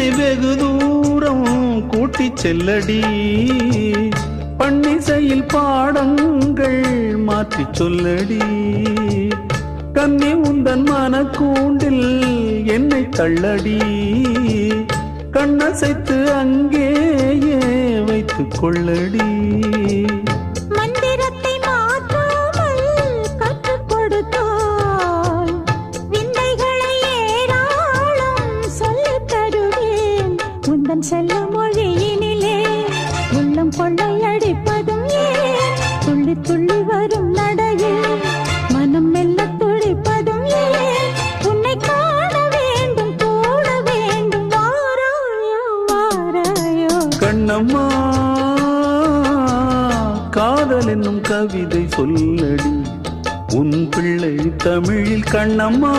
என்னை வெகு தூரம் கூட்டி செல்லடி, பன்னிசையில் பாடங்கள் மாற்றி சொல்லடி. கன்னி உந்தன் மனக்கூண்டில் என்னை தள்ளடி, கண்ணசைத்து அங்கேயே வைத்துக் கொள்ளடி. மந்திரத்தை மாற்றாமல் கற்றுக் கொடுத்தால் விந்தைகளை ஏராளம் சொல்லித் தருவேன். உந்தன் செல்ல மொழியினிலே உள்ளம் கொள்ளையடிப்பதும் ஏன், துள்ளி துள்ளி வரும் நடையில் மனம் மெல்ல துடிப்பதும் ஏன். உன்னை காண வேண்டும் கூட வேண்டும், வாராயோ வாராயோ. கண்ணம்மா காதல் என்னும் கவிதை சொல்லடி, உன் பிள்ளை தமிழில் கண்ணம்மா.